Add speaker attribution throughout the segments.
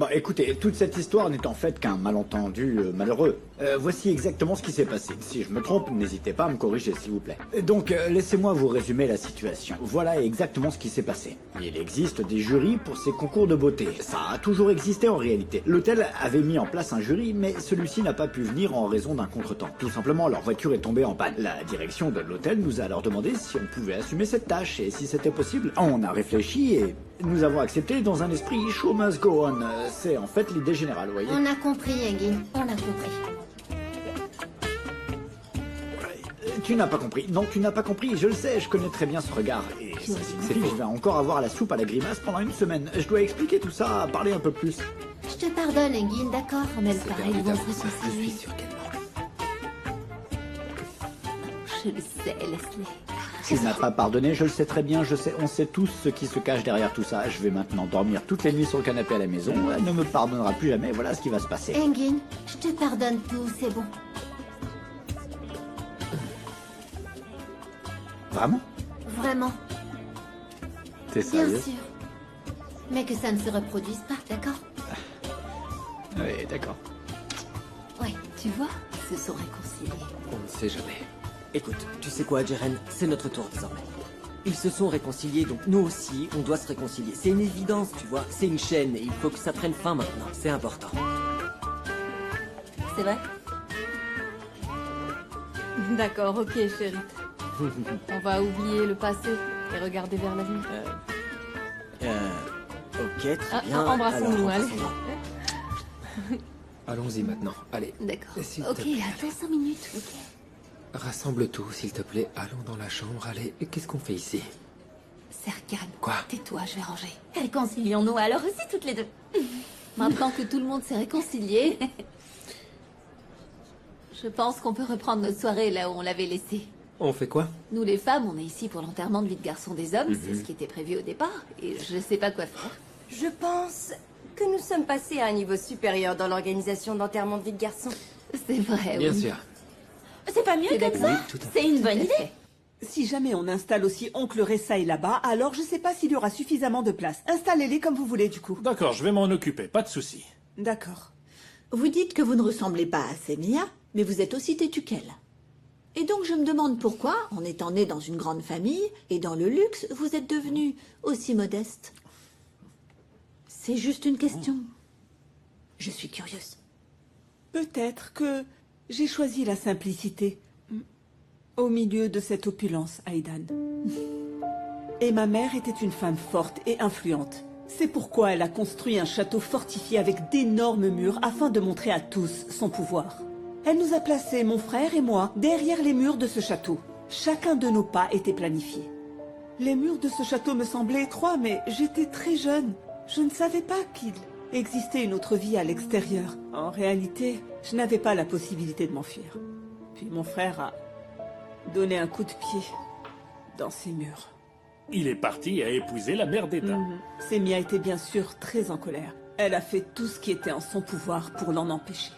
Speaker 1: Bon, écoutez, toute cette histoire n'est en fait qu'un malentendu malheureux. Voici exactement ce qui s'est passé. Si je me trompe, n'hésitez pas à me corriger, s'il vous plaît. Donc, laissez-moi vous résumer la situation. Voilà exactement ce qui s'est passé. Il existe des jurys pour ces concours de beauté. Ça a toujours existé en réalité. L'hôtel avait mis en place un jury, mais celui-ci n'a pas pu venir en raison d'un contretemps. Tout simplement, leur voiture est tombée en panne. La direction de l'hôtel nous a alors demandé si on pouvait assumer cette tâche, et si c'était possible. On a réfléchi et nous avons accepté dans un esprit show must go on. C'est en fait l'idée générale, vous voyez.
Speaker 2: On a compris, Engin. On a compris.
Speaker 1: Tu n'as pas compris. Non, tu n'as pas compris. Je le sais, je connais très bien ce regard. Et ça signifie que je vais encore avoir la soupe à la grimace pendant une semaine. Je dois expliquer tout ça, parler un peu plus.
Speaker 2: Je te pardonne, Engin, d'accord? Mais le pareil, ils vont se
Speaker 3: Je suis
Speaker 2: réconcilier.
Speaker 3: sûr qu'elle ment.
Speaker 2: Je le sais, Leslie.
Speaker 1: Tu n'as pas pardonné, je le sais très bien, je sais, on sait tous ce qui se cache derrière tout ça. Je vais maintenant dormir toutes les nuits sur le canapé à la maison. Elle ne me pardonnera plus jamais, voilà ce qui va se passer.
Speaker 2: Engin, je te pardonne tout, c'est bon.
Speaker 1: Vraiment?
Speaker 2: Vraiment,
Speaker 1: T'es
Speaker 2: bien
Speaker 1: sérieux?
Speaker 2: sûr. Mais que ça ne se reproduise pas, d'accord?
Speaker 1: Oui, d'accord.
Speaker 2: Ouais, tu vois, ils se sont réconciliés.
Speaker 3: On ne sait jamais.
Speaker 4: Écoute, tu sais quoi, Jeren? C'est notre tour désormais. Ils se sont réconciliés, donc nous aussi, on doit se réconcilier. C'est une évidence, tu vois. C'est une chaîne et il faut que ça prenne fin maintenant. C'est important.
Speaker 2: C'est vrai?
Speaker 5: D'accord, ok, chérie. On va oublier le passé et regarder vers l'avenir.
Speaker 4: Ok, très
Speaker 5: Ah,
Speaker 4: bien.
Speaker 5: embrassons-nous,
Speaker 4: Alors,
Speaker 5: allez.
Speaker 4: embrassons-nous.
Speaker 3: Allons-y maintenant. Allez.
Speaker 2: D'accord.
Speaker 3: S'il te
Speaker 2: Ok,
Speaker 3: plaît.
Speaker 2: attends 5 minutes. Ok.
Speaker 3: Rassemble tout, s'il te plaît. Allons dans la chambre. Allez. Qu'est-ce qu'on fait ici?
Speaker 2: Serkan,
Speaker 3: Quoi?
Speaker 2: tais-toi, je vais ranger. Réconcilions-nous alors aussi toutes les deux. Maintenant que tout le monde s'est réconcilié, je pense qu'on peut reprendre notre soirée là où on l'avait laissée.
Speaker 3: On fait quoi?
Speaker 2: Nous les femmes, on est ici pour l'enterrement de vie de garçon des hommes, c'est ce qui était prévu au départ, et je sais pas quoi faire.
Speaker 6: Je pense que nous sommes passés à un niveau supérieur dans l'organisation d'enterrement de vie de garçon.
Speaker 2: C'est vrai,
Speaker 3: Bien
Speaker 2: oui.
Speaker 3: sûr.
Speaker 6: C'est pas mieux
Speaker 2: T'es
Speaker 6: comme
Speaker 2: d'accord?
Speaker 6: ça?
Speaker 3: Tout à fait.
Speaker 6: C'est une bonne idée.
Speaker 7: Si jamais on installe aussi Oncle Ressaï là-bas, alors je sais pas s'il y aura suffisamment de place. Installez-les comme vous voulez du coup.
Speaker 8: D'accord, je vais m'en occuper, pas de souci.
Speaker 7: D'accord.
Speaker 9: Vous dites que vous ne ressemblez pas à Semia, mais vous êtes aussi têtu qu'elle. Et donc je me demande pourquoi, en étant né dans une grande famille et dans le luxe, vous êtes devenu aussi modeste. C'est juste une question. Je suis curieuse.
Speaker 7: Peut-être que j'ai choisi la simplicité au milieu de cette opulence, Aïdan. Et ma mère était une femme forte et influente. C'est pourquoi elle a construit un château fortifié avec d'énormes murs afin de montrer à tous son pouvoir. Elle nous a placés, mon frère et moi, derrière les murs de ce château. Chacun de nos pas était planifié. Les murs de ce château me semblaient étroits, mais j'étais très jeune. Je ne savais pas qu'il existait une autre vie à l'extérieur. En réalité, je n'avais pas la possibilité de m'enfuir. Puis mon frère a donné un coup de pied dans ces murs.
Speaker 8: Il est parti et a épousé la mère d'État.
Speaker 7: Semia était bien sûr très en colère. Elle a fait tout ce qui était en son pouvoir pour l'en empêcher.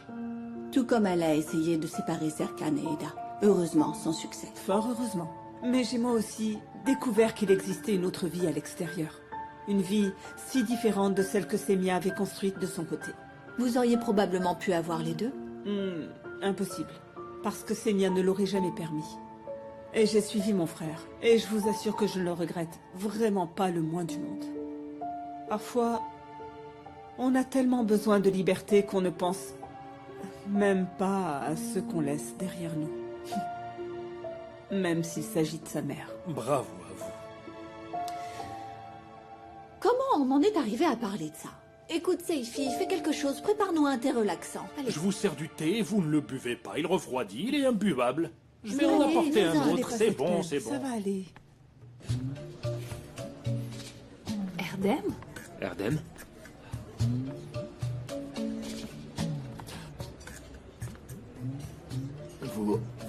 Speaker 9: Tout comme elle a essayé de séparer Serkan et Eda. Heureusement, sans succès.
Speaker 7: Fort heureusement. Mais j'ai moi aussi découvert qu'il existait une autre vie à l'extérieur. Une vie si différente de celle que Semia avait construite de son côté.
Speaker 9: Vous auriez probablement pu avoir les deux.
Speaker 7: Impossible. Parce que Semia ne l'aurait jamais permis. Et j'ai suivi mon frère. Et je vous assure que je ne le regrette vraiment pas le moins du monde. Parfois, on a tellement besoin de liberté qu'on ne pense même pas à ce qu'on laisse derrière nous. Même s'il s'agit de sa mère.
Speaker 8: Bravo à vous.
Speaker 9: Comment on en est arrivé à parler de ça? Écoute, Seifi, fais quelque chose. Prépare-nous un thé relaxant. Allez.
Speaker 8: Je vous sers du thé, vous ne le buvez pas, il refroidit, il est imbuvable. Je vais
Speaker 9: Mais
Speaker 8: en
Speaker 9: allez,
Speaker 8: apporter
Speaker 9: vas-y,
Speaker 8: un
Speaker 7: Allez,
Speaker 8: autre,
Speaker 7: pas
Speaker 8: c'est
Speaker 7: cette
Speaker 8: bon,
Speaker 7: peine.
Speaker 8: c'est bon.
Speaker 7: Ça va aller.
Speaker 2: Erdem?
Speaker 3: Erdem?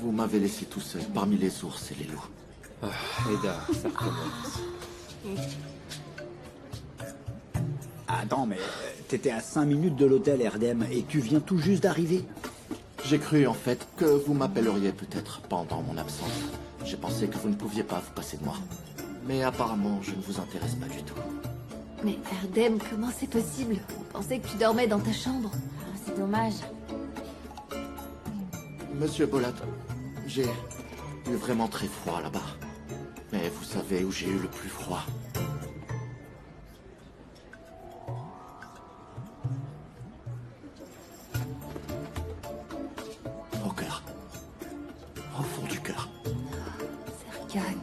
Speaker 10: Vous m'avez laissé tout seul parmi les ours et les loups.
Speaker 3: Ah, Eda, ça recommence.
Speaker 1: Attends, mais t'étais à 5 minutes de l'hôtel Erdem et tu viens tout juste d'arriver.
Speaker 10: J'ai cru en fait que vous m'appelleriez peut-être pendant mon absence. J'ai pensé que vous ne pouviez pas vous passer de moi. Mais apparemment, je ne vous intéresse pas du tout.
Speaker 2: Mais Erdem, comment c'est possible? On pensait que tu dormais dans ta chambre.
Speaker 6: Ah, c'est dommage.
Speaker 10: Monsieur Bolat, j'ai eu vraiment très froid là-bas. Mais vous savez où j'ai eu le plus froid? Au cœur. Au fond du cœur.
Speaker 2: Serkan,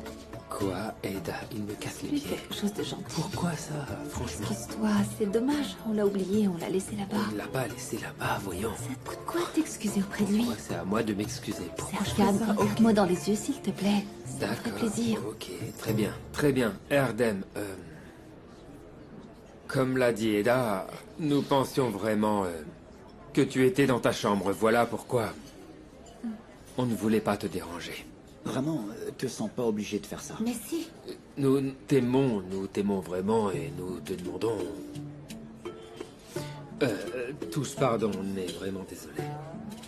Speaker 3: Quoi, Ada? Il me casse les
Speaker 2: fais
Speaker 3: pieds.
Speaker 2: quelque chose de gentil.
Speaker 3: Pourquoi ça, franchement?
Speaker 2: Excuse-toi, c'est dommage. On l'a oublié, on l'a laissé là-bas.
Speaker 3: On ne l'a pas laissé là-bas, voyons.
Speaker 2: Ça te coûte quoi de t'excuser auprès de lui?
Speaker 3: Pourquoi c'est à moi de m'excuser? Pourquoi je fais
Speaker 2: Serkan,
Speaker 3: ça?
Speaker 2: regarde-moi dans les yeux, s'il te plaît. Ça me ferait
Speaker 3: D'accord.
Speaker 2: plaisir.
Speaker 3: Ok, très bien. Très bien. Erdem, comme l'a dit Eda, nous pensions vraiment que tu étais dans ta chambre. Voilà pourquoi on ne voulait pas te déranger.
Speaker 1: Vraiment, te sens pas obligé de faire ça.
Speaker 2: Mais si.
Speaker 3: Nous t'aimons vraiment et nous te demandons... tous pardon, on est vraiment désolé.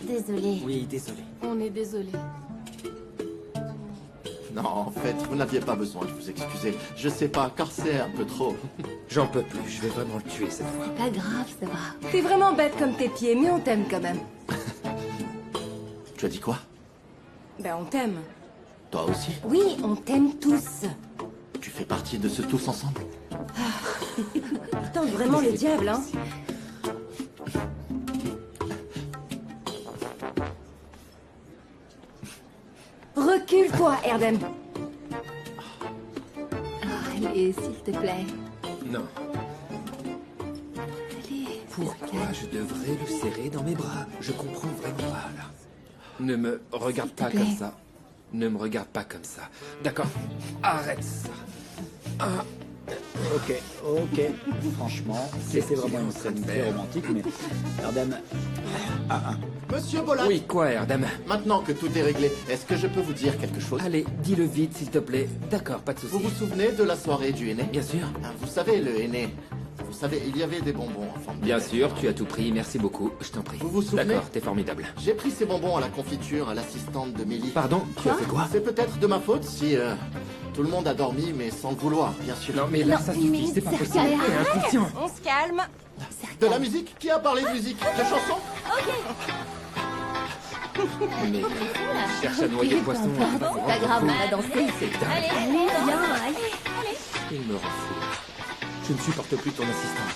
Speaker 2: Désolée.
Speaker 4: Oui, désolé.
Speaker 5: On est désolé.
Speaker 10: Non, en fait, vous n'aviez pas besoin de vous excuser. Je sais pas, car c'est un peu trop.
Speaker 3: J'en peux plus, je vais vraiment le tuer cette fois.
Speaker 2: Pas grave, ça va.
Speaker 6: T'es vraiment bête comme tes pieds, mais on t'aime quand même.
Speaker 10: Tu as dit quoi?
Speaker 6: Ben, on t'aime.
Speaker 10: Toi aussi?
Speaker 6: Oui, on t'aime tous.
Speaker 10: Tu fais partie de ce tous ensemble?
Speaker 6: Attends, vraiment le diable, hein. Recule-toi, Erdem.
Speaker 2: Allez, s'il te plaît.
Speaker 3: Non.
Speaker 2: Allez.
Speaker 3: Pourquoi je devrais le serrer dans mes bras? Je comprends vraiment pas, là. Ne me regarde
Speaker 2: S'il te
Speaker 3: pas
Speaker 2: plaît.
Speaker 3: comme ça. Ne me regarde pas comme ça. D'accord. Arrête ça. Ah,
Speaker 1: Ok. Franchement, c'était vraiment une scène très romantique, mais... Erdem...
Speaker 10: Monsieur Bolat,
Speaker 3: oui, quoi, Erdem?
Speaker 10: maintenant que tout est réglé, est-ce que je peux vous dire quelque chose?
Speaker 3: Allez, dis-le vite, s'il te plaît. D'accord, pas de souci.
Speaker 10: Vous vous souvenez de la soirée du henné?
Speaker 3: Bien sûr.
Speaker 10: Ah, vous savez, le henné. Vous savez, il y avait des bonbons en forme de
Speaker 3: Bien
Speaker 10: tête.
Speaker 3: sûr, tu as tout pris. Merci beaucoup. Je t'en prie.
Speaker 10: Vous vous souvenez?
Speaker 3: D'accord, t'es formidable.
Speaker 10: J'ai pris ces bonbons à la confiture à l'assistante de Millie.
Speaker 3: Pardon, tu as fait quoi?
Speaker 10: C'est peut-être de ma faute si tout le monde a dormi, mais sans le vouloir, bien sûr.
Speaker 3: Non, mais là, ça suffit. C'est pas possible. T'es inconscient.
Speaker 6: On se calme.
Speaker 10: De la musique? Qui a parlé de musique? De chanson?
Speaker 3: Mais cherche à noyer le poisson.
Speaker 2: Pas grave, on va danser.
Speaker 3: C'est dingue.
Speaker 2: Allez, viens, allez.
Speaker 3: Il me rend fou. Je ne supporte plus ton assistant.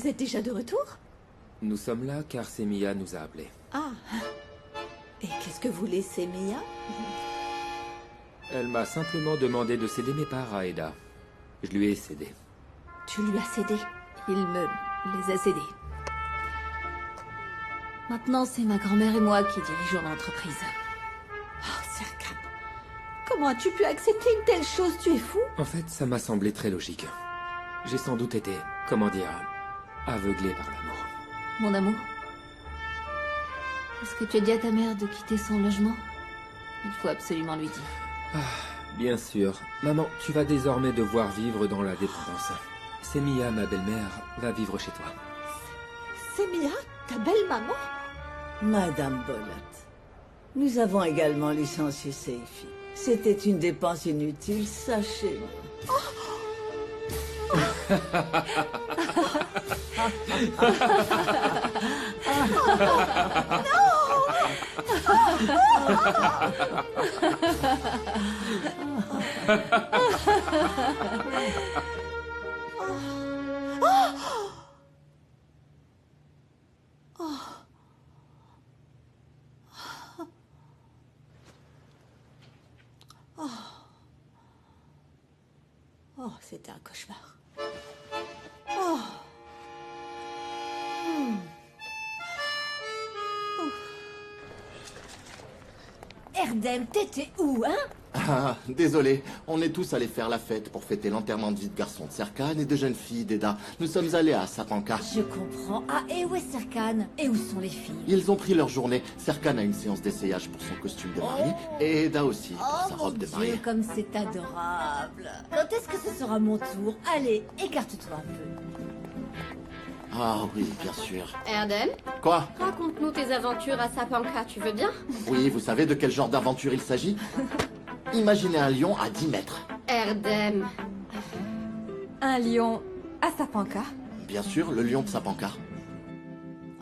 Speaker 9: Vous êtes déjà de retour?
Speaker 3: Nous sommes là car Sémia nous a appelés.
Speaker 9: Ah. Et qu'est-ce que voulait Sémia?
Speaker 3: Elle m'a simplement demandé de céder mes parts à Aida. Je lui ai cédé.
Speaker 9: Tu lui as cédé?
Speaker 2: Il me les a cédés. Maintenant, c'est ma grand-mère et moi qui dirigeons l'entreprise.
Speaker 9: Oh, Serkan. Comment as-tu pu accepter une telle chose? Tu es fou?
Speaker 3: En fait, ça m'a semblé très logique. J'ai sans doute été, comment dire, aveuglé par l'amour.
Speaker 2: Mon amour, est-ce que tu as dit à ta mère de quitter son logement? Il faut absolument lui dire.
Speaker 3: Bien sûr. Maman, tu vas désormais devoir vivre dans la dépendance. Sémia, ma belle-mère, va vivre chez toi.
Speaker 9: Sémia, ta belle maman?
Speaker 11: Madame Bolot, nous avons également licencié Seifi. C'était une dépense inutile, sachez-le.
Speaker 9: Oh, c'était un cauchemar.
Speaker 6: Erdem, t'étais où, hein?
Speaker 10: Ah, désolé, on est tous allés faire la fête pour fêter l'enterrement de vie de garçon de Serkan et de jeune fille d'Eda. Nous sommes allés à Sapanka.
Speaker 6: Je comprends. Ah, et où est Serkan? Et où sont les filles?
Speaker 10: Ils ont pris leur journée. Serkan a une séance d'essayage pour son costume de mariée et Eda aussi pour sa robe de mariée.
Speaker 6: Dieu, comme c'est adorable. Quand est-ce que ce sera mon tour? Allez, écarte-toi un peu.
Speaker 10: Ah oui, bien sûr.
Speaker 5: Erdem,
Speaker 10: Quoi?
Speaker 5: raconte-nous tes aventures à Sapanka, tu veux bien?
Speaker 10: Oui, vous savez de quel genre d'aventure il s'agit? Imaginez un lion à 10 mètres.
Speaker 5: Erdem.
Speaker 12: Un lion à Sapanka.
Speaker 10: Bien sûr, le lion de Sapanka.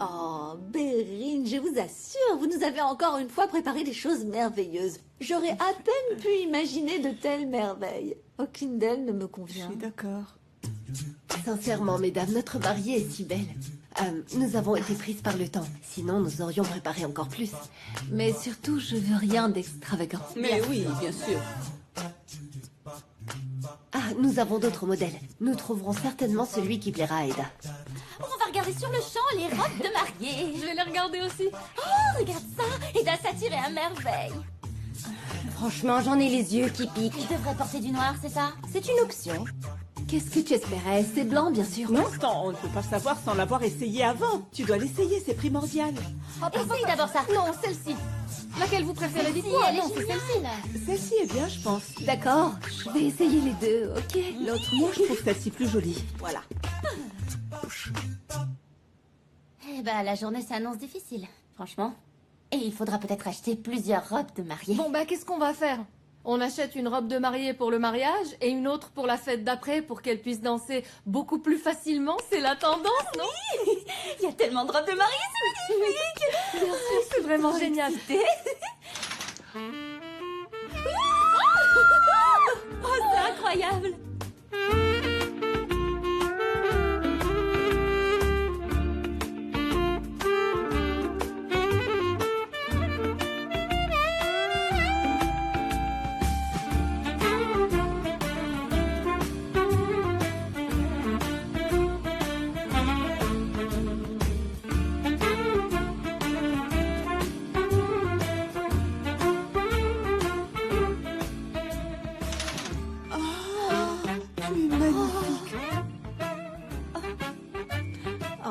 Speaker 9: Oh, Bérine, je vous assure, vous nous avez encore une fois préparé des choses merveilleuses. J'aurais à peine pu imaginer de telles merveilles. Aucune d'elles ne me convient.
Speaker 7: Je suis d'accord.
Speaker 13: Sincèrement, mesdames, notre mariée est si belle. Nous avons été prises par le temps. Sinon, nous aurions préparé encore plus. Mais surtout, je veux rien d'extravagant.
Speaker 7: Mais oui, bien sûr.
Speaker 13: Ah, nous avons d'autres modèles. Nous trouverons certainement celui qui plaira à Aida.
Speaker 2: On va regarder sur le champ les robes de mariée.
Speaker 5: Je vais les regarder aussi.
Speaker 2: Oh, regarde ça. Eda s'attirer à merveille.
Speaker 6: Franchement, j'en ai les yeux qui piquent.
Speaker 2: Il devrait porter du noir, c'est ça?
Speaker 6: C'est une option.
Speaker 13: Qu'est-ce que tu espérais? C'est blanc, bien sûr.
Speaker 7: Non, on ne peut pas savoir sans l'avoir essayé avant. Tu dois l'essayer, c'est primordial.
Speaker 2: Oh, essaye d'abord ça. Non, celle-ci.
Speaker 5: Laquelle vous préférez,
Speaker 2: Celle-ci,
Speaker 5: dites-moi?
Speaker 2: elle est
Speaker 5: Non, c'est
Speaker 2: géniale.
Speaker 5: celle-ci, là.
Speaker 7: Celle-ci est bien, je pense.
Speaker 13: D'accord, je vais essayer les deux, ok?
Speaker 7: L'autre, moi, je trouve celle-ci plus jolie. Voilà.
Speaker 2: Eh ben, la journée s'annonce difficile, franchement. Et il faudra peut-être acheter plusieurs robes de mariée.
Speaker 5: Bon, bah, qu'est-ce qu'on va faire? On achète une robe de mariée pour le mariage et une autre pour la fête d'après pour qu'elle puisse danser beaucoup plus facilement. C'est la tendance, non?
Speaker 2: Il y a tellement de robes de mariée, c'est magnifique.
Speaker 5: Bien sûr, c'est vraiment génial.
Speaker 2: Oh, c'est incroyable.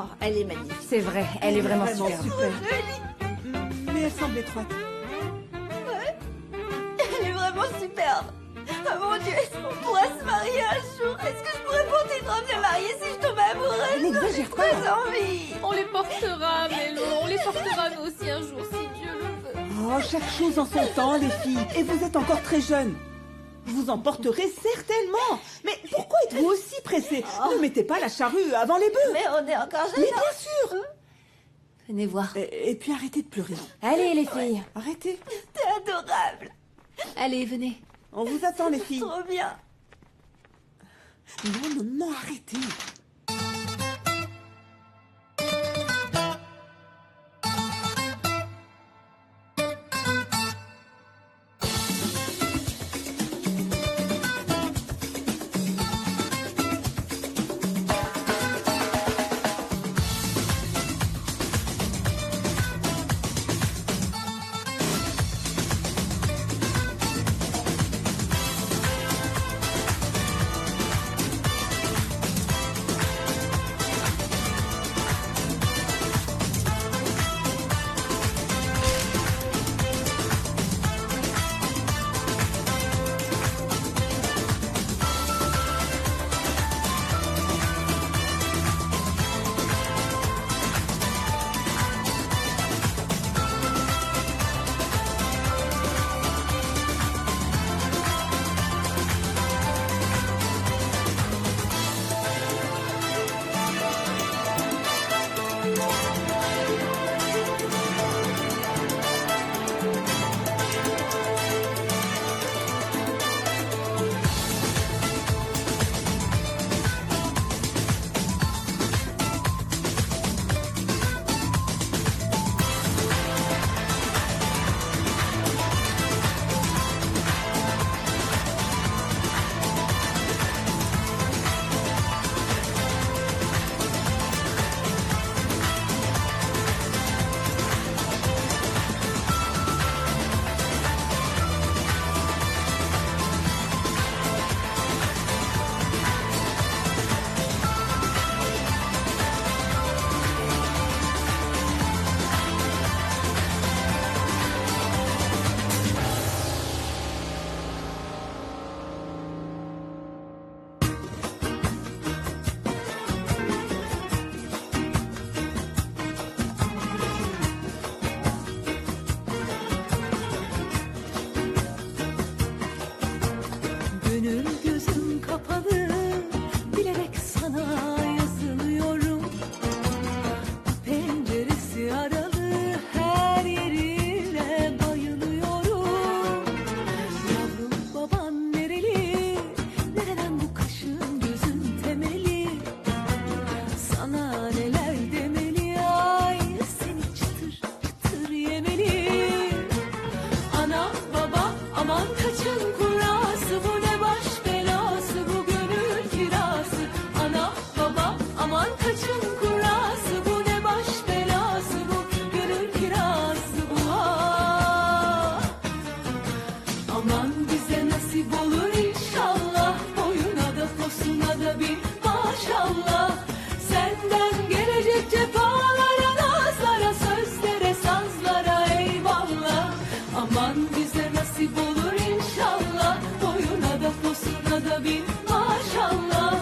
Speaker 9: Oh, elle est magnifique.
Speaker 12: C'est vrai, elle est vraiment super.
Speaker 7: Mais elle semble étroite.
Speaker 2: Elle est vraiment superbe. Oh mon Dieu, est-ce qu'on pourra se marier un jour? Est-ce que je pourrais porter une robe de mariée si je tombe amoureuse?
Speaker 12: N'exagère pas.
Speaker 2: J'ai envie.
Speaker 5: On les portera, Mélo. On les portera nous aussi un jour, si Dieu le veut.
Speaker 7: Oh, chaque chose en son temps, les filles. Et vous êtes encore très jeunes. Vous en porterez certainement. Mais pourquoi êtes-vous aussi pressés? Ne mettez pas la charrue avant les bœufs.
Speaker 2: Mais on est encore jeunes.
Speaker 7: Mais bien sûr.
Speaker 13: Venez voir.
Speaker 7: Et puis arrêtez de pleurer.
Speaker 12: Allez, les filles.
Speaker 7: Arrêtez.
Speaker 2: T'es adorable.
Speaker 13: Allez, venez.
Speaker 7: On vous attend, les filles.
Speaker 2: Trop bien.
Speaker 7: Non, arrêtez.
Speaker 14: Aman kaçın kurası, bu ne baş belası, bu gönül kirası. Ana baba aman kaçın kurası, bu ne baş belası, bu gönül kirası bu. Ah. Aman bize nasip olur inşallah, boyuna da posuna da bir maşallah. Senden gelecek cefalara, nazlara, sözlere, sazlara eyvallah. Aman bize nasip olur inşallah, boyuna da posuna da bir maşallah.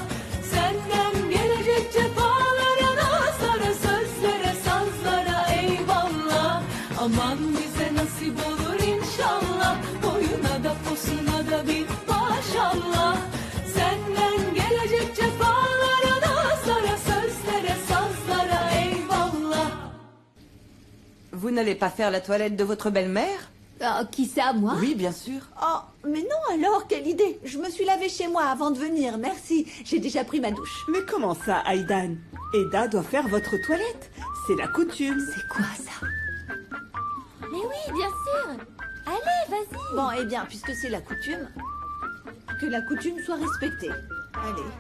Speaker 14: Senden gelecek cefalara, nazlara, sözlere, sazlara eyvallah. Aman bize nasip olur inşallah, boyuna da posuna da bir maşallah. Senden gelecek cefalara, nazlara, sözlere, sazlara eyvallah.
Speaker 15: Vous n'allez pas faire la toilette de votre belle-mère?
Speaker 12: Qui ça, moi?
Speaker 15: Oui, bien sûr.
Speaker 9: Oh, mais non alors, quelle idée. Je me suis lavée chez moi avant de venir, merci. J'ai déjà pris ma douche.
Speaker 7: Mais comment ça, Aïdan? Eda doit faire votre toilette. C'est la coutume.
Speaker 12: C'est quoi ça? Mais oui, bien sûr. Allez, vas-y.
Speaker 9: Bon, eh bien, puisque c'est la coutume, que la coutume soit respectée. Allez.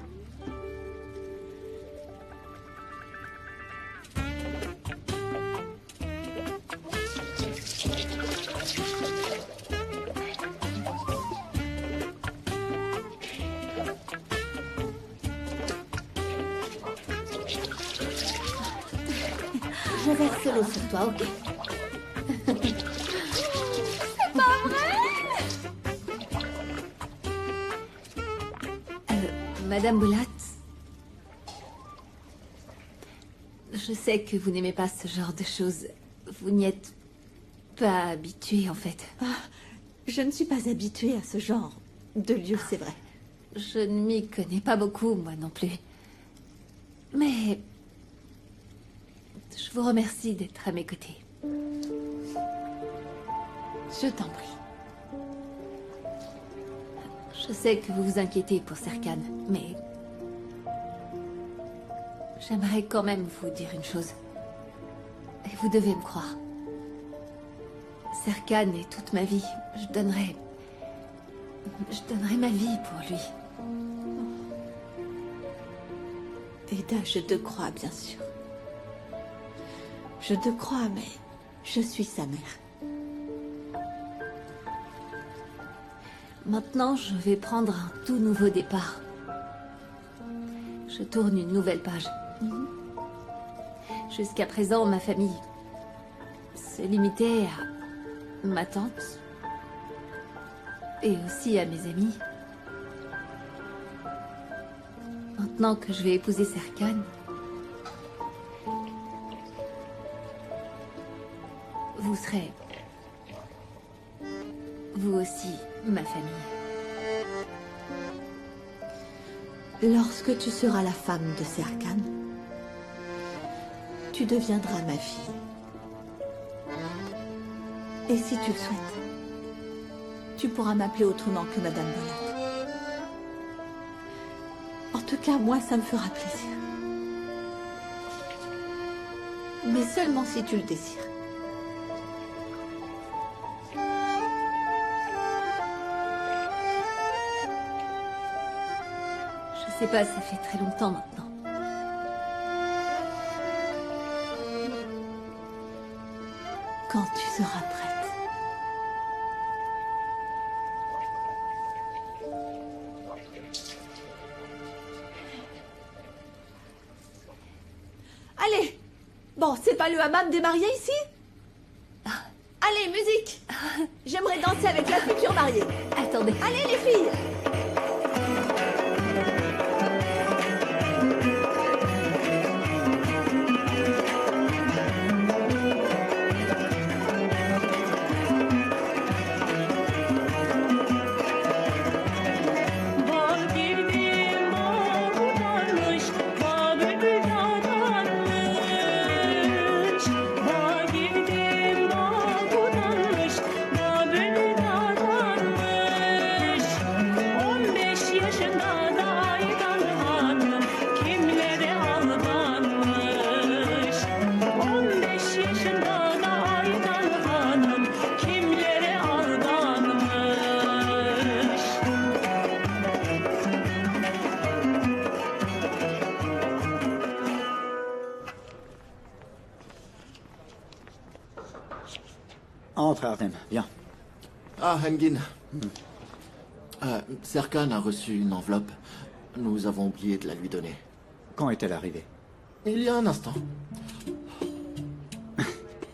Speaker 12: Je verse l'eau sur toi, ok? C'est pas vrai? Madame Boulat, je sais que vous n'aimez pas ce genre de choses. Vous n'y êtes pas habituée, en fait.
Speaker 9: Je ne suis pas habituée à ce genre de lieu, c'est vrai.
Speaker 12: Je ne m'y connais pas beaucoup, moi non plus. Mais je vous remercie d'être à mes côtés. Je t'en prie. Je sais que vous vous inquiétez pour Serkan, mais j'aimerais quand même vous dire une chose. Et vous devez me croire. Serkan est toute ma vie. Je donnerais ma vie pour lui.
Speaker 9: Eda, je te crois, bien sûr. Je te crois, mais je suis sa mère.
Speaker 12: Maintenant, je vais prendre un tout nouveau départ. Je tourne une nouvelle page. Jusqu'à présent, ma famille se limitait à ma tante et aussi à mes amis. Maintenant que je vais épouser Serkan, vous serez, vous aussi, ma famille.
Speaker 9: Lorsque tu seras la femme de Serkan, tu deviendras ma fille. Et si tu le souhaites, tu pourras m'appeler autrement que Madame Bolat. En tout cas, moi, ça me fera plaisir. Mais seulement si tu le désires.
Speaker 12: Je sais pas, ça fait très longtemps maintenant.
Speaker 9: Quand tu seras prête. Allez! Bon, c'est pas le hammam des mariés ici? Allez, musique! J'aimerais danser avec la future mariée.
Speaker 12: Attendez.
Speaker 9: Allez, les filles!
Speaker 1: rentrer, Artem. Viens.
Speaker 10: Ah, Engin. Serkan a reçu une enveloppe. Nous avons oublié de la lui donner.
Speaker 1: Quand est-elle arrivée?
Speaker 10: Il y a un instant.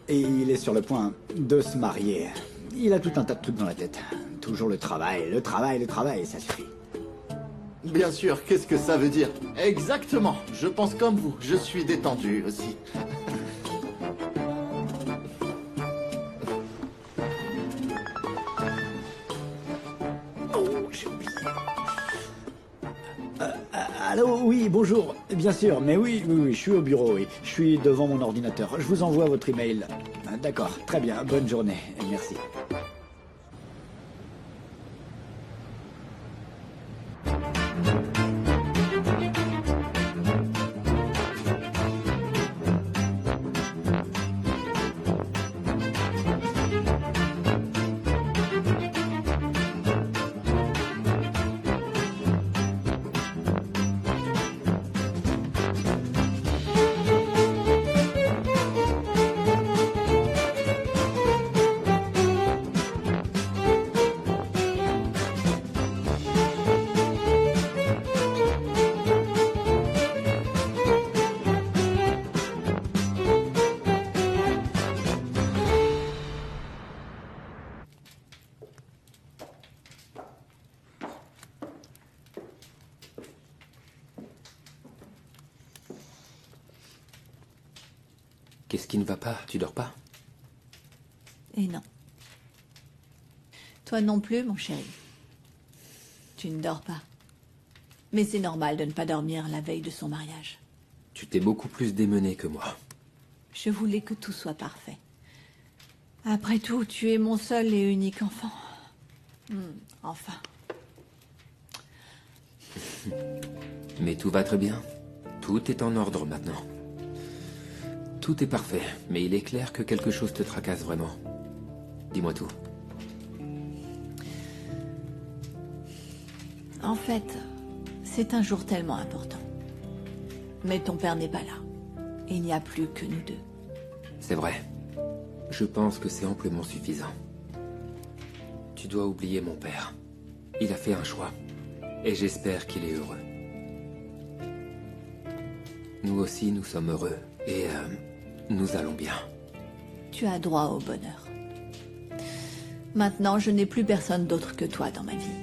Speaker 1: Et il est sur le point de se marier. Il a tout un tas de trucs dans la tête. Toujours le travail, le travail, le travail, ça suffit.
Speaker 10: Bien sûr, qu'est-ce que ça veut dire? Exactement. Je pense comme vous. Je suis détendu aussi.
Speaker 1: Allô, oui, bonjour. Bien sûr, mais oui, je suis au bureau, oui. Je suis devant mon ordinateur. Je vous envoie votre email. D'accord, très bien. Bonne journée. Merci.
Speaker 3: Qu'est-ce qui ne va pas? Tu dors pas?
Speaker 9: Et non. Toi non plus, mon chéri. Tu ne dors pas. Mais c'est normal de ne pas dormir la veille de son mariage.
Speaker 3: Tu t'es beaucoup plus démené que moi.
Speaker 9: Je voulais que tout soit parfait. Après tout, tu es mon seul et unique enfant. Enfin.
Speaker 3: Mais tout va très bien. Tout est en ordre maintenant. Tout est parfait, mais il est clair que quelque chose te tracasse vraiment. Dis-moi tout.
Speaker 9: En fait, c'est un jour tellement important. Mais ton père n'est pas là. Il n'y a plus que nous deux.
Speaker 3: C'est vrai. Je pense que c'est amplement suffisant. Tu dois oublier mon père. Il a fait un choix. Et j'espère qu'il est heureux. Nous aussi, nous sommes heureux. Et nous allons bien.
Speaker 9: Tu as droit au bonheur. Maintenant, je n'ai plus personne d'autre que toi dans ma vie.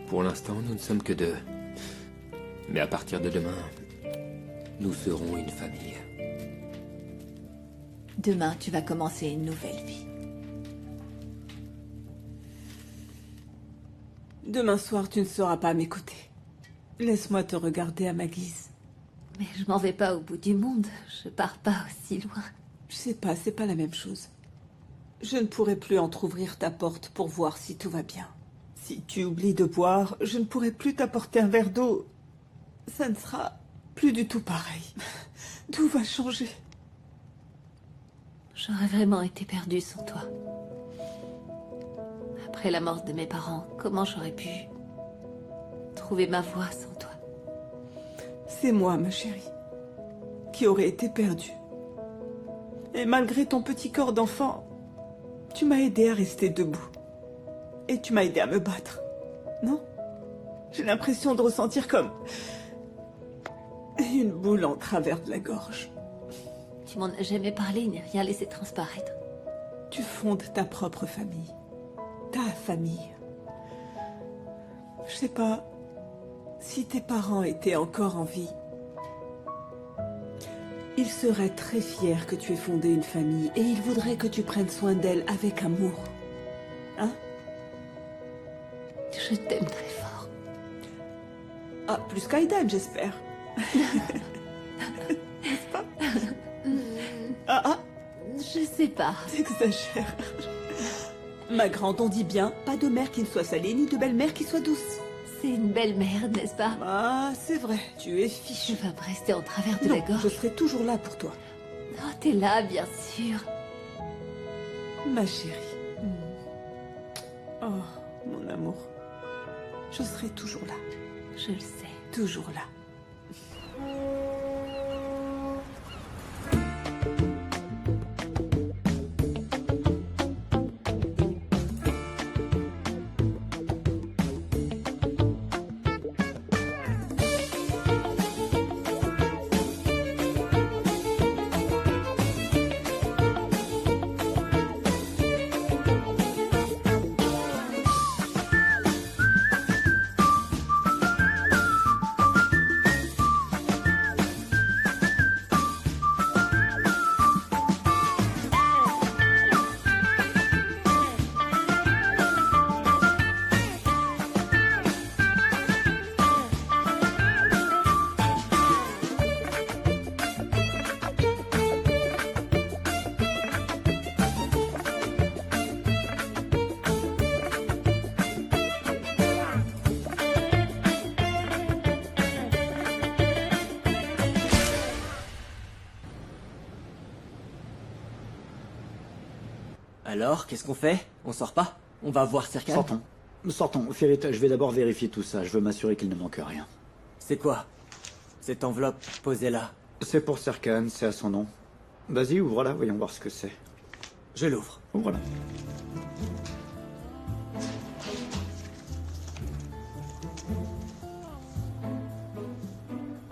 Speaker 3: Pour l'instant, nous ne sommes que deux. Mais à partir de demain, nous serons une famille.
Speaker 9: Demain, tu vas commencer une nouvelle vie.
Speaker 7: Demain soir, tu ne seras pas à mes côtés. Laisse-moi te regarder à ma guise.
Speaker 12: Mais je m'en vais pas au bout du monde. Je pars pas aussi loin.
Speaker 7: Je sais pas, c'est pas la même chose. Je ne pourrai plus entrouvrir ta porte pour voir si tout va bien. Si tu oublies de boire, je ne pourrai plus t'apporter un verre d'eau. Ça ne sera plus du tout pareil. Tout va changer.
Speaker 12: J'aurais vraiment été perdue sans toi. Après la mort de mes parents, comment j'aurais pu trouver ma voie sans toi?
Speaker 7: C'est moi, ma chérie, qui aurais été perdue. Et malgré ton petit corps d'enfant, tu m'as aidé à rester debout. Et tu m'as aidé à me battre. Non? J'ai l'impression de ressentir comme une boule en travers de la gorge.
Speaker 12: Tu m'en as jamais parlé ni rien laissé transparaître.
Speaker 7: Tu fondes ta propre famille. Ta famille. Je sais pas si tes parents étaient encore en vie. Ils seraient très fiers que tu aies fondé une famille et ils voudraient que tu prennes soin d'elle avec amour. Hein?
Speaker 12: Je t'aime très fort.
Speaker 7: Ah, plus qu'Aïdan, j'espère. N'est-ce pas? Ah.
Speaker 12: Je sais pas.
Speaker 7: T'exagères. Ma grande, on dit bien, pas de mère qui ne soit salée, ni de belle-mère qui soit douce.
Speaker 12: C'est une belle-mère, n'est-ce pas?
Speaker 7: Ah, c'est vrai, tu es fichue.
Speaker 12: Je vais me rester en travers de
Speaker 7: non,
Speaker 12: la gorge.
Speaker 7: Je serai toujours là pour toi.
Speaker 12: Oh, t'es là, bien sûr.
Speaker 7: Ma chérie. Oh, mon amour. Je serai toujours là.
Speaker 12: Je le sais.
Speaker 7: Toujours là.
Speaker 4: Alors, qu'est-ce qu'on fait? On sort pas? On va voir Serkan?
Speaker 1: Sortons. Ferit, je vais d'abord vérifier tout ça. Je veux m'assurer qu'il ne manque rien.
Speaker 4: C'est quoi? Cette enveloppe, posée là.
Speaker 1: C'est pour Serkan, c'est à son nom. Vas-y, ouvre-la, voyons voir ce que c'est.
Speaker 4: Je l'ouvre.
Speaker 1: Ouvre-la.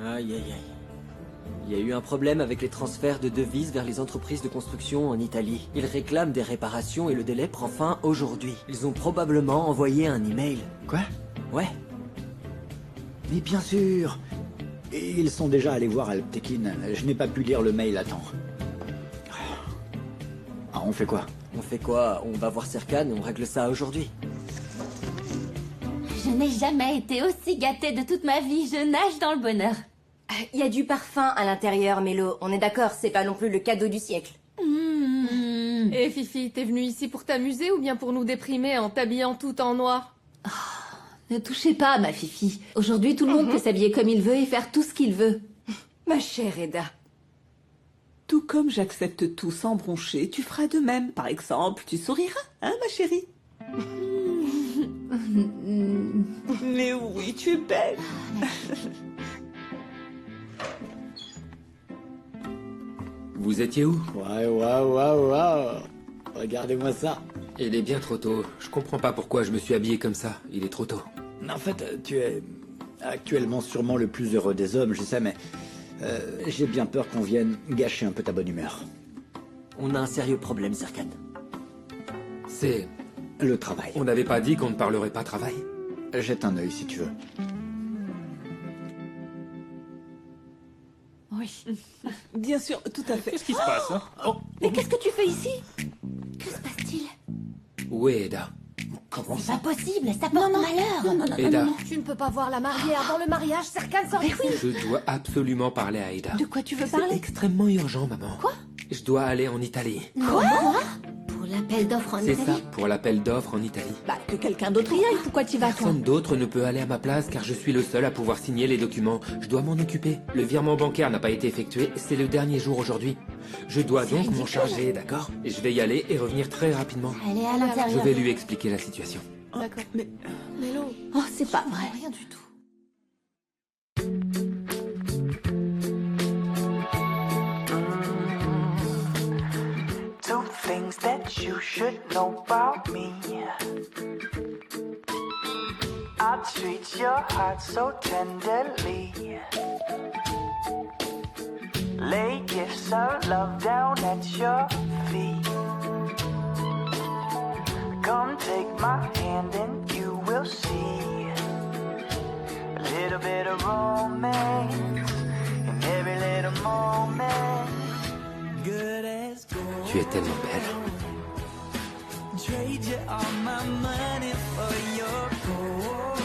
Speaker 4: Aïe, aïe, aïe. Il y a eu un problème avec les transferts de devises vers les entreprises de construction en Italie. Ils réclament des réparations et le délai prend fin aujourd'hui. Ils ont probablement envoyé un email.
Speaker 1: Quoi?
Speaker 4: Ouais.
Speaker 1: Mais bien sûr. Et ils sont déjà allés voir Alptekin. Je n'ai pas pu lire le mail à temps. Ah, on fait quoi?
Speaker 4: On fait quoi? On va voir Serkan et on règle ça aujourd'hui.
Speaker 2: Je n'ai jamais été aussi gâtée de toute ma vie. Je nage dans le bonheur.
Speaker 6: Il y a du parfum à l'intérieur, Mélo. On est d'accord, c'est pas non plus le cadeau du siècle.
Speaker 5: Et Fifi, t'es venue ici pour t'amuser ou bien pour nous déprimer en t'habillant tout en noir?
Speaker 12: Ne touchez pas à ma Fifi. Aujourd'hui, tout le monde peut s'habiller comme il veut et faire tout ce qu'il veut.
Speaker 6: Ma chère Eda.
Speaker 7: Tout comme j'accepte tout sans broncher, tu feras de même. Par exemple, tu souriras, hein, ma chérie? Mais oui, tu es belle.
Speaker 3: Vous étiez où?
Speaker 1: Waouh. Regardez-moi ça.
Speaker 3: Il est bien trop tôt. Je comprends pas pourquoi je me suis habillé comme ça. Il est trop tôt.
Speaker 1: En fait, tu es actuellement sûrement le plus heureux des hommes, je sais, mais j'ai bien peur qu'on vienne gâcher un peu ta bonne humeur.
Speaker 4: On a un sérieux problème, Serkan.
Speaker 3: C'est...
Speaker 1: le travail.
Speaker 3: On n'avait pas dit qu'on ne parlerait pas travail?
Speaker 1: Jette un œil si tu veux.
Speaker 12: Oui.
Speaker 7: Bien sûr, tout à fait.
Speaker 8: Qu'est-ce qui se passe, hein? Oh.
Speaker 12: Mais qu'est-ce que tu fais ici? Que se passe-t-il?
Speaker 3: Où est Eda?
Speaker 1: Comment
Speaker 12: C'est pas possible, ça porte malheur. Non.
Speaker 3: Eda,
Speaker 5: Tu ne peux pas voir la mariée avant le mariage, Serkan s'en fout.
Speaker 3: je dois absolument parler à Eda.
Speaker 12: De quoi tu veux
Speaker 3: C'est
Speaker 12: parler?
Speaker 3: extrêmement urgent, maman.
Speaker 12: Quoi?
Speaker 3: Je dois aller en Italie.
Speaker 12: Quoi? Pour l'appel d'offres en
Speaker 3: C'est
Speaker 12: Italie?
Speaker 3: ça, pour l'appel d'offres en Italie.
Speaker 12: Bah, que quelqu'un d'autre y aille, pourquoi tu vas, toi?
Speaker 3: Personne d'autre ne peut aller à ma place car je suis le seul à pouvoir signer les documents. Je dois m'en occuper. Le virement bancaire n'a pas été effectué, c'est le dernier jour aujourd'hui. Je dois donc m'en charger, d'accord? Et je vais y aller et revenir très rapidement.
Speaker 12: Elle est à l'intérieur.
Speaker 3: Je vais lui expliquer la situation.
Speaker 5: D'accord.
Speaker 7: Mais...
Speaker 5: Mélo.
Speaker 12: Oh, c'est pas vrai.
Speaker 5: Rien du tout.
Speaker 16: Two things that you should know about me. I treat your heart so tenderly. Lay gifts of love down at your feet. Come take my hand and you will see a little bit of romance in every little moment. Good as gold.
Speaker 3: Tu es tellement belle.
Speaker 16: Trade you all my money for your gold.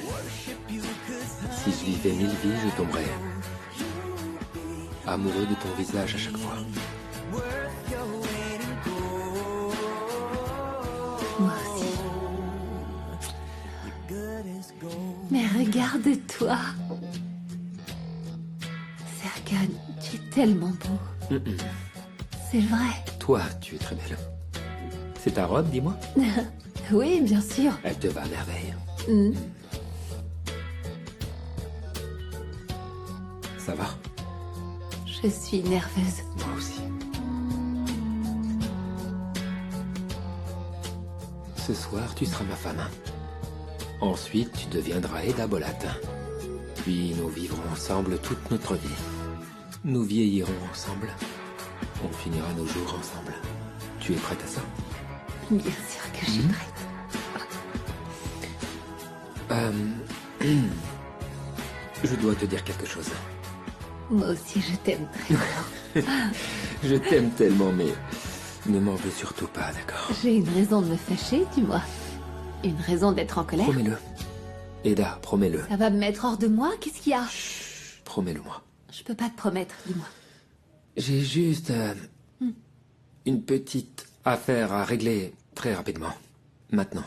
Speaker 16: Worship you 'cause
Speaker 3: Si je vivais 1000 vies, je tomberais amoureux de ton visage à chaque fois.
Speaker 12: Moi aussi. Mais regarde-toi. Serkan, tu es tellement beau. C'est vrai.
Speaker 3: Toi, tu es très belle. C'est ta robe, dis-moi?
Speaker 12: Oui, bien sûr.
Speaker 3: Elle te va à merveille. Ça va?
Speaker 12: Je suis nerveuse.
Speaker 3: Moi aussi. Ce soir, tu seras ma femme. Ensuite, tu deviendras Eda Bolat. Puis, nous vivrons ensemble toute notre vie. Nous vieillirons ensemble. On finira nos jours ensemble. Tu es prête à ça?
Speaker 12: Bien sûr que je suis prête.
Speaker 3: Je dois te dire quelque chose.
Speaker 12: Moi aussi, je t'aime très fort.
Speaker 3: Je t'aime tellement, mais ne m'en veux surtout pas, d'accord?
Speaker 12: J'ai une raison de me fâcher, dis-moi. Une raison d'être en colère.
Speaker 3: Promets-le. Eda, promets-le.
Speaker 12: Ça va me mettre hors de moi? Qu'est-ce qu'il y a?
Speaker 3: Promets-le-moi.
Speaker 12: Je peux pas te promettre, dis-moi.
Speaker 3: J'ai juste une petite affaire à régler très rapidement. Maintenant.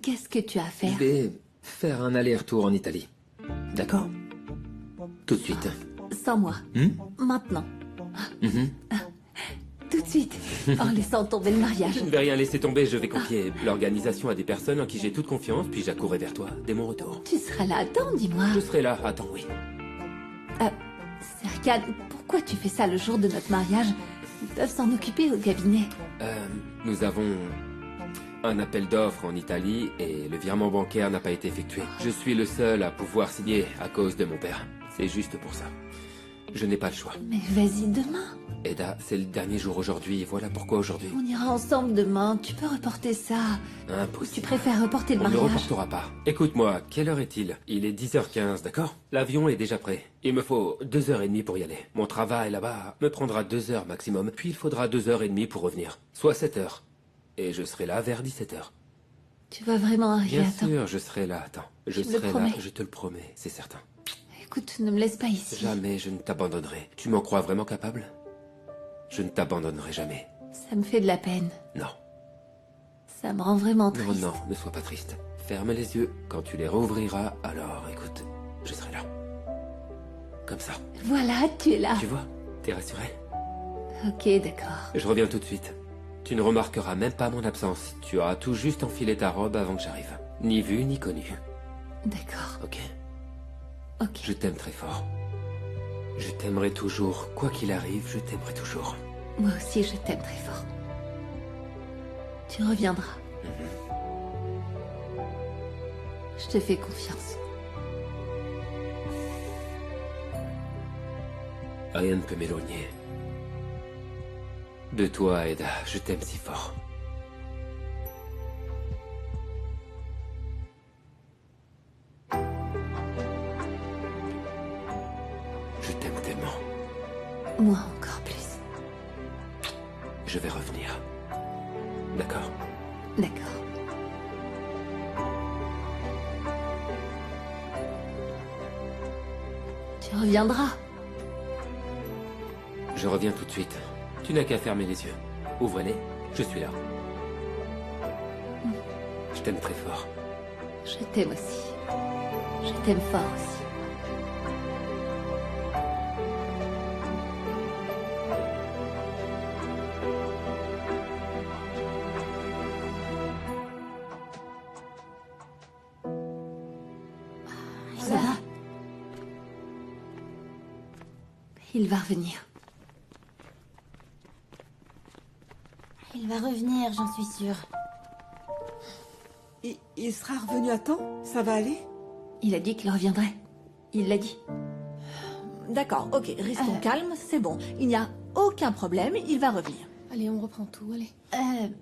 Speaker 12: Qu'est-ce que tu as à faire?
Speaker 3: Je vais faire un aller-retour en Italie. D'accord? Tout de suite.
Speaker 12: Sans moi. Maintenant.
Speaker 3: Mhm.
Speaker 12: Tout de
Speaker 13: de suite, en laissant tomber le mariage.
Speaker 3: Je ne vais rien laisser tomber, je vais confier l'organisation à des personnes en qui j'ai toute confiance, puis j'accourrai vers toi dès mon retour.
Speaker 13: Tu seras là, attends, dis-moi.
Speaker 3: Je serai là, attends, oui.
Speaker 13: Serkan, pourquoi tu fais ça le jour de notre mariage? Ils peuvent s'en occuper au cabinet.
Speaker 3: Nous avons un appel d'offres en Italie et le virement bancaire n'a pas été effectué. Je suis le seul à pouvoir signer à cause de mon père. C'est juste pour ça. Je n'ai pas le choix.
Speaker 13: Mais vas-y demain.
Speaker 3: Eda, c'est le dernier jour aujourd'hui, voilà pourquoi aujourd'hui.
Speaker 13: On ira ensemble demain, tu peux reporter ça.
Speaker 3: Impossible.
Speaker 13: Tu préfères reporter le
Speaker 3: On ne le
Speaker 13: mariage?
Speaker 3: reportera pas. Écoute-moi, quelle heure est-il? Il est 10h15, d'accord? L'avion est déjà prêt. Il me faut 2h30 pour y aller. Mon travail là-bas me prendra 2 heures maximum, puis il faudra 2h30 pour revenir. Soit 7 heures. Et je serai là vers 17h.
Speaker 13: Tu vas vraiment arriver à
Speaker 3: Bien
Speaker 13: temps?
Speaker 3: sûr, je serai là, attends. Je
Speaker 13: Tu me le
Speaker 3: serai là,
Speaker 13: promets?
Speaker 3: je te le promets, c'est certain.
Speaker 13: Écoute, ne me laisse pas ici.
Speaker 3: Jamais je ne t'abandonnerai. Tu m'en crois vraiment capable? Je ne t'abandonnerai jamais.
Speaker 13: Ça me fait de la peine.
Speaker 3: Non.
Speaker 13: Ça me rend vraiment triste.
Speaker 3: Non, non, ne sois pas triste. Ferme les yeux. Quand tu les rouvriras, alors écoute, je serai là. Comme ça.
Speaker 13: Voilà, tu es là.
Speaker 3: Tu vois? T'es rassuré?
Speaker 13: Ok, d'accord.
Speaker 3: Je reviens tout de suite. Tu ne remarqueras même pas mon absence. Tu auras tout juste enfilé ta robe avant que j'arrive. Ni vu, ni connu.
Speaker 13: D'accord.
Speaker 3: Ok?
Speaker 13: Ok.
Speaker 3: Je t'aime très fort. Je t'aimerai toujours. Quoi qu'il arrive, je t'aimerai toujours.
Speaker 13: Moi aussi, je t'aime très fort. Tu reviendras. Je te fais confiance.
Speaker 3: Rien ne peut m'éloigner. De toi, Eda, je t'aime si fort. Je t'aime tellement.
Speaker 13: Moi encore plus.
Speaker 3: Je vais revenir. D'accord?
Speaker 13: D'accord. Tu reviendras.
Speaker 3: Je reviens tout de suite. Tu n'as qu'à fermer les yeux. Ouvre-les. Je suis là. Je t'aime très fort.
Speaker 13: Je t'aime aussi. Je t'aime fort aussi. Ça va? Il va revenir.
Speaker 2: Il va revenir, j'en suis sûre.
Speaker 7: Il sera revenu à temps? Ça va aller?
Speaker 13: Il a dit qu'il reviendrait. Il l'a dit.
Speaker 9: D'accord, ok, restons calmes, c'est bon. Il n'y a aucun problème, il va revenir.
Speaker 5: Allez, on reprend tout, allez.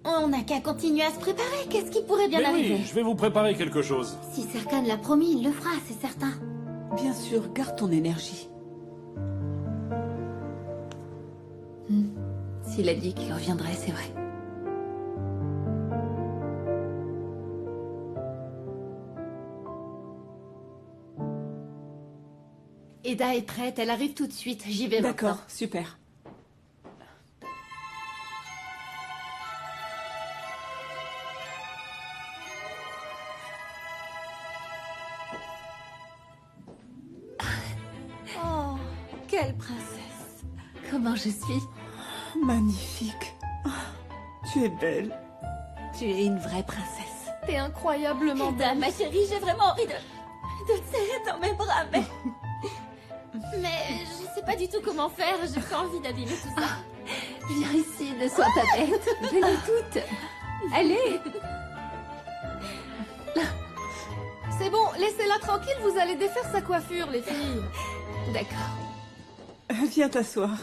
Speaker 2: On n'a qu'à continuer à se préparer. Qu'est-ce qui pourrait bien
Speaker 8: Mais
Speaker 2: arriver?
Speaker 8: oui, je vais vous préparer quelque chose.
Speaker 2: Si Serkan l'a promis, il le fera, c'est certain.
Speaker 7: Bien sûr, garde ton énergie.
Speaker 13: S'il a dit qu'il reviendrait, c'est vrai.
Speaker 12: Eda est prête, elle arrive tout de suite. J'y vais maintenant.
Speaker 7: D'accord, super.
Speaker 9: Oh, quelle princesse.
Speaker 13: Comment je suis?
Speaker 7: Magnifique. Ah, tu es belle.
Speaker 9: Tu es une vraie princesse.
Speaker 5: T'es incroyablement
Speaker 2: Eda, ma chérie, j'ai vraiment envie de te serrer dans mes bras, mais...
Speaker 12: Mais je sais pas du tout comment faire, j'ai pas envie d'abîmer tout ça.
Speaker 13: Viens ici, ne sois pas bête. Venez toutes. Allez.
Speaker 5: C'est bon, laissez-la tranquille, vous allez défaire sa coiffure, les filles.
Speaker 13: D'accord.
Speaker 7: Viens t'asseoir.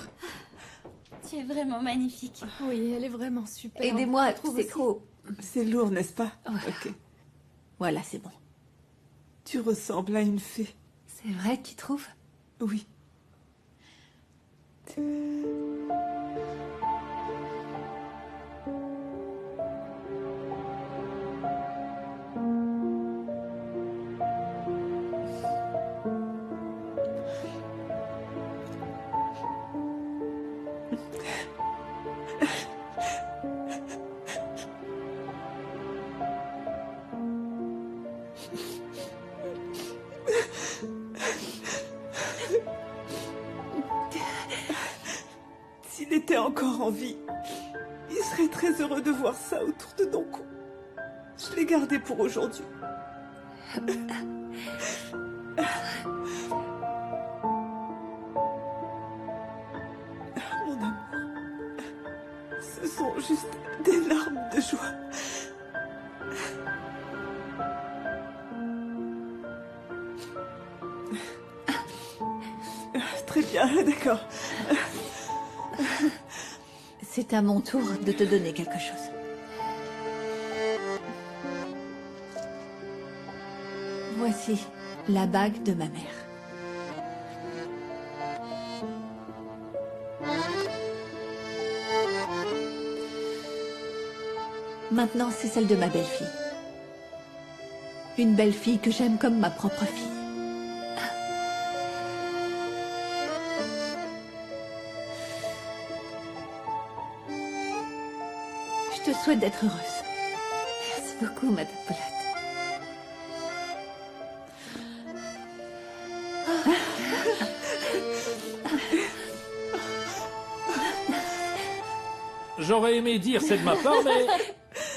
Speaker 2: Tu es vraiment magnifique.
Speaker 5: Oui, elle est vraiment super.
Speaker 13: Aidez-moi,
Speaker 5: Je trouve
Speaker 13: c'est
Speaker 5: aussi.
Speaker 13: trop.
Speaker 7: C'est lourd, n'est-ce pas? Ok.
Speaker 9: Voilà, c'est bon.
Speaker 7: Tu ressembles à une fée.
Speaker 13: C'est vrai, tu trouves?
Speaker 7: Oui. S'il était encore en vie, très très heureux de voir ça autour de nos cous. Je l'ai gardé pour aujourd'hui. Mon amour, ce sont juste des larmes de joie. Très bien, d'accord.
Speaker 9: C'est à mon tour de te donner quelque chose. Voici la bague de ma mère. Maintenant, c'est celle de ma belle-fille. Une belle-fille que j'aime comme ma propre fille. Je te souhaite d'être heureuse.
Speaker 12: Merci beaucoup, Madame Bollotte.
Speaker 8: J'aurais aimé dire c'est de ma part, mais...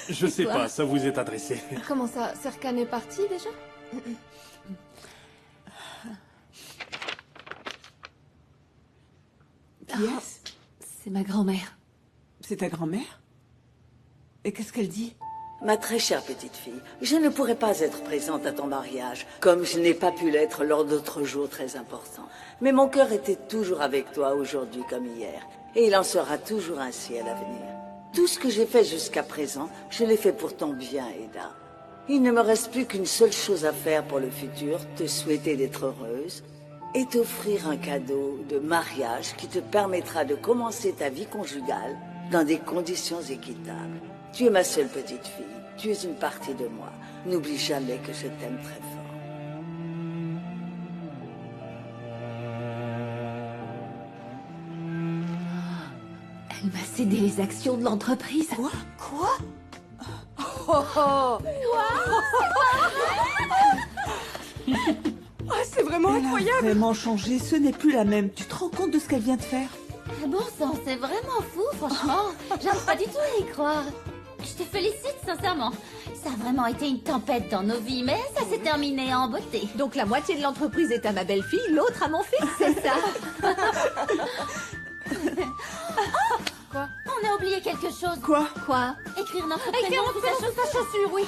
Speaker 8: Je sais
Speaker 5: Quoi?
Speaker 8: pas, ça vous est adressé.
Speaker 5: Comment ça, Serkan est parti déjà?
Speaker 7: Qui est-ce?
Speaker 12: C'est ma grand-mère.
Speaker 7: C'est ta grand-mère? Et qu'est-ce qu'elle dit?
Speaker 11: Ma très chère petite fille, je ne pourrais pas être présente à ton mariage, comme je n'ai pas pu l'être lors d'autres jours très importants. Mais mon cœur était toujours avec toi aujourd'hui comme hier, et il en sera toujours ainsi à l'avenir. Tout ce que j'ai fait jusqu'à présent, je l'ai fait pour ton bien, Eda. Il ne me reste plus qu'une seule chose à faire pour le futur, te souhaiter d'être heureuse et t'offrir un cadeau de mariage qui te permettra de commencer ta vie conjugale dans des conditions équitables. Tu es ma seule petite fille, tu es une partie de moi. N'oublie jamais que je t'aime très fort.
Speaker 12: Elle m'a cédé les actions de l'entreprise.
Speaker 7: Quoi?
Speaker 12: Quoi?
Speaker 7: Oh, oh.
Speaker 2: Oh, c'est vraiment incroyable.
Speaker 7: Elle a vraiment changé, ce n'est plus la même. Tu te rends compte de ce qu'elle vient de faire?
Speaker 17: Bon sang, c'est vraiment fou, franchement. J'arrive pas du tout à y croire. Je te félicite sincèrement. Ça a vraiment été une tempête dans nos vies, mais ça s'est terminé en beauté.
Speaker 9: Donc la moitié de l'entreprise est à ma belle-fille, l'autre à mon fils, c'est ça?
Speaker 5: Quoi?
Speaker 17: On a oublié quelque chose.
Speaker 7: Quoi?
Speaker 12: Quoi?
Speaker 17: Écrire notre
Speaker 5: Écrire
Speaker 17: prénom
Speaker 5: en prénom sur sa chaussure, oui.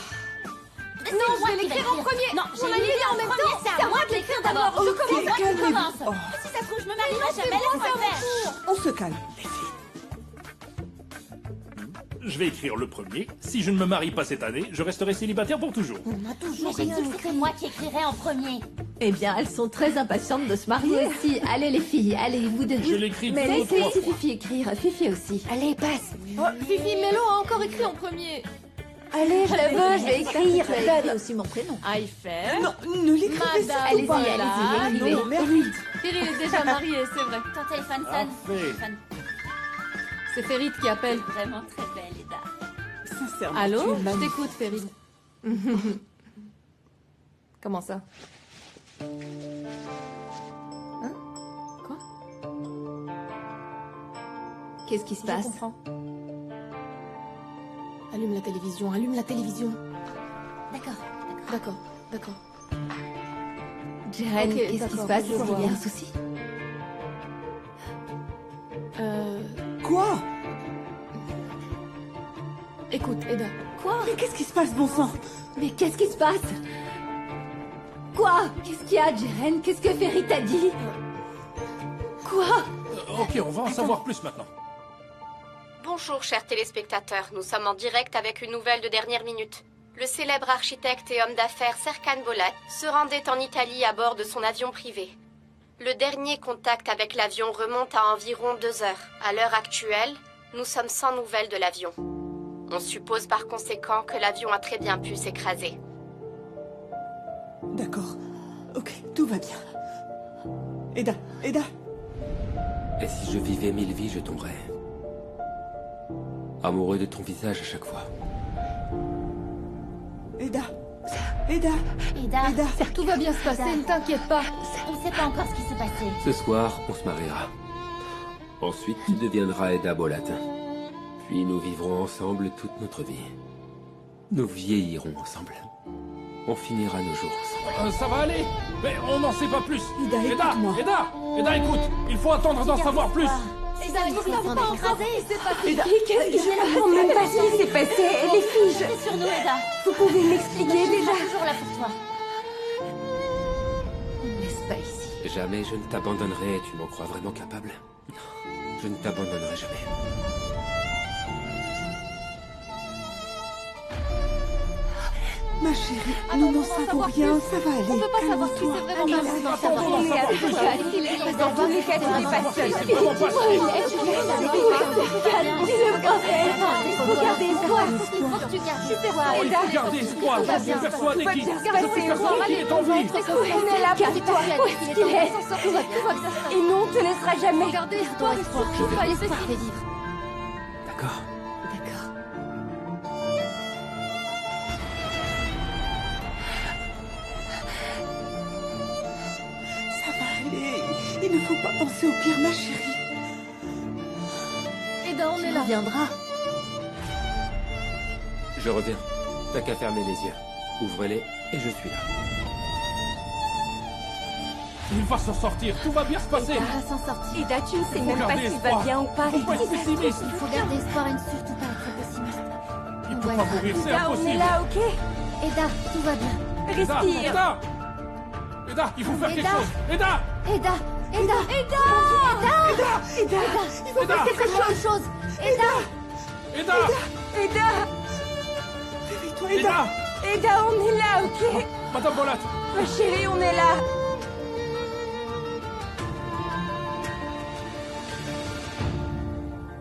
Speaker 17: C'est
Speaker 5: Non, je
Speaker 17: moi
Speaker 5: vais
Speaker 17: qui
Speaker 5: l'écrire
Speaker 17: vais
Speaker 5: en premier.
Speaker 17: Non,
Speaker 5: On
Speaker 17: j'ai
Speaker 5: a
Speaker 17: l'idée
Speaker 5: l'idée en
Speaker 17: en
Speaker 5: même
Speaker 17: premier,
Speaker 5: temps.
Speaker 17: c'est à moi de l'écrire d'abord.
Speaker 5: Je
Speaker 17: C'est
Speaker 5: commence.
Speaker 17: moi qui
Speaker 7: Calmez-vous.
Speaker 17: commence.
Speaker 7: Oh.
Speaker 17: Si ça se trouve, je me marierai jamais, laisse-moi faire.
Speaker 7: On se calme.
Speaker 8: Je vais écrire le premier. Si je ne me marie pas cette année, je resterai célibataire pour toujours.
Speaker 17: On a toujours rien dit que c'était moi qui écrirais en premier.
Speaker 9: Eh bien, elles sont très impatientes de se marier.
Speaker 12: Vous aussi, allez les filles, allez, vous deux.
Speaker 8: Je l'écris
Speaker 12: Mais
Speaker 8: deux ou
Speaker 12: laissez
Speaker 8: trois fois.
Speaker 12: Fifi écrire, Fifi aussi. Allez, passe.
Speaker 5: Oh, Fifi Mello a encore écrit en premier.
Speaker 12: Allez, je le veux, je vais écrire.
Speaker 9: Tu as écrit aussi mon prénom.
Speaker 5: Eiffel.
Speaker 7: Non, ne l'écrivez
Speaker 5: Madame
Speaker 7: surtout pas.
Speaker 12: Allez-y, allez-y, écrivez.
Speaker 7: non, merde.
Speaker 12: Oui.
Speaker 5: Ferit est déjà marié, c'est vrai.
Speaker 17: Ton téléphone sonne.
Speaker 8: Parfait.
Speaker 17: Téléphone.
Speaker 5: C'est Ferit qui appelle.
Speaker 17: Vraiment très belle, Eda.
Speaker 7: Sincèrement, tu
Speaker 5: Allô?
Speaker 7: es
Speaker 5: Je
Speaker 7: magnifique.
Speaker 5: t'écoute, Ferit. Comment ça? Hein? Quoi?
Speaker 12: Qu'est-ce qui se
Speaker 5: Je
Speaker 12: passe?
Speaker 5: comprends. Allume la télévision, allume la télévision.
Speaker 17: D'accord.
Speaker 5: D'accord, d'accord.
Speaker 12: Jeren,
Speaker 5: Ok,
Speaker 12: qu'est-ce qui se
Speaker 5: d'accord,
Speaker 12: passe?
Speaker 5: je
Speaker 12: Il y
Speaker 5: vois.
Speaker 12: a un souci?
Speaker 7: Quoi?
Speaker 5: Écoute, Eda.
Speaker 12: Quoi?
Speaker 7: Mais qu'est-ce qui se passe, bon sang?
Speaker 12: Mais qu'est-ce qui se passe? Quoi? Qu'est-ce qu'il y a, Jeren? Qu'est-ce que Ferry t'a dit? Quoi?
Speaker 8: Ok, on va en savoir plus maintenant.
Speaker 18: Bonjour chers téléspectateurs, nous sommes en direct avec une nouvelle de dernière minute. Le célèbre architecte et homme d'affaires Serkan Bollotte se rendait en Italie à bord de son avion privé. Le dernier contact avec l'avion remonte à environ 2 heures. À l'heure actuelle, nous sommes sans nouvelles de l'avion. On suppose par conséquent que l'avion a très bien pu s'écraser.
Speaker 7: D'accord. Ok, tout va bien. Eda, Eda.
Speaker 3: Et si je vivais 1000 vies, je tomberais amoureux de ton visage à chaque fois.
Speaker 7: Eda. Eda.
Speaker 17: Eda.
Speaker 5: Tout va bien se passer, ne t'inquiète pas.
Speaker 17: On ne sait pas encore ce qui s'est passé.
Speaker 3: Ce soir, on se mariera. Ensuite, tu deviendras Eda Bollotte. Puis nous vivrons ensemble toute notre vie. Nous vieillirons ensemble. On finira nos jours ensemble.
Speaker 8: Ça va aller. Mais on n'en sait pas plus.
Speaker 7: Ida, écoute-moi.
Speaker 8: Eda, écoute. Il faut attendre d'en savoir plus.
Speaker 17: Ida, il faut pas encore ce qui s'est passé.
Speaker 6: Ida, qu'est-ce que je comprends même pas ce qui s'est passé. Les filles,
Speaker 17: Comptez sur nous, Eda.
Speaker 6: vous pouvez m'expliquer
Speaker 17: Je
Speaker 6: déjà.
Speaker 17: serai toujours là pour toi.
Speaker 12: On ne laisse pas ici.
Speaker 3: Jamais je ne t'abandonnerai. Tu m'en crois vraiment capable? Non, je ne t'abandonnerai jamais.
Speaker 7: Ma chérie, nous n'en savons rien, ça va aller.
Speaker 12: On peut pas savoir si c'est vraiment mal.
Speaker 6: On est avec toi. Dans tous les cas, tu n'es pas seule.
Speaker 17: Regardez-toi. Il faut que tu gardes espoir.
Speaker 8: Il faut garder espoir. Je suis persuadé qu'il est en vie.
Speaker 6: On est là pour toi. Où est-ce qu'il est? Et nous, on te laissera jamais.
Speaker 12: Regardez, espoir, faut pas laisser filer vivre.
Speaker 3: D'accord.
Speaker 7: Ça va aller. Il ne faut pas penser au pire, ma chérie.
Speaker 12: Eda, on est là.
Speaker 9: Viendra.
Speaker 3: Je reviens. T'as qu'à fermer les yeux. Ouvrez-les et je suis là.
Speaker 8: Il va s'en sortir. Tout va bien se passer.
Speaker 6: Ida va s'en sortir. Ida, tu ne sais même pas
Speaker 8: garder
Speaker 6: s'il va
Speaker 8: espoir.
Speaker 6: bien ou pas.
Speaker 8: Faut pas être pessimiste.
Speaker 17: Il faut garder espoir et ne surtout pas être pessimiste.
Speaker 8: Il peut pas mourir, c'est
Speaker 6: Ida, on est
Speaker 8: impossible.
Speaker 6: là, ok?
Speaker 17: Eda, tout va bien.
Speaker 6: Respire.
Speaker 8: Eda, il faut faire quelque
Speaker 17: Eda.
Speaker 8: chose. Eda,
Speaker 17: Eda, Eda,
Speaker 6: Ida,
Speaker 17: il faut faire quelque chose. Eda,
Speaker 8: Eda,
Speaker 6: Ida,
Speaker 7: Réveille-toi,
Speaker 8: Eda.
Speaker 6: Ida, on est là, ok?
Speaker 8: Madame Bolat,
Speaker 6: Ma chérie, on est là.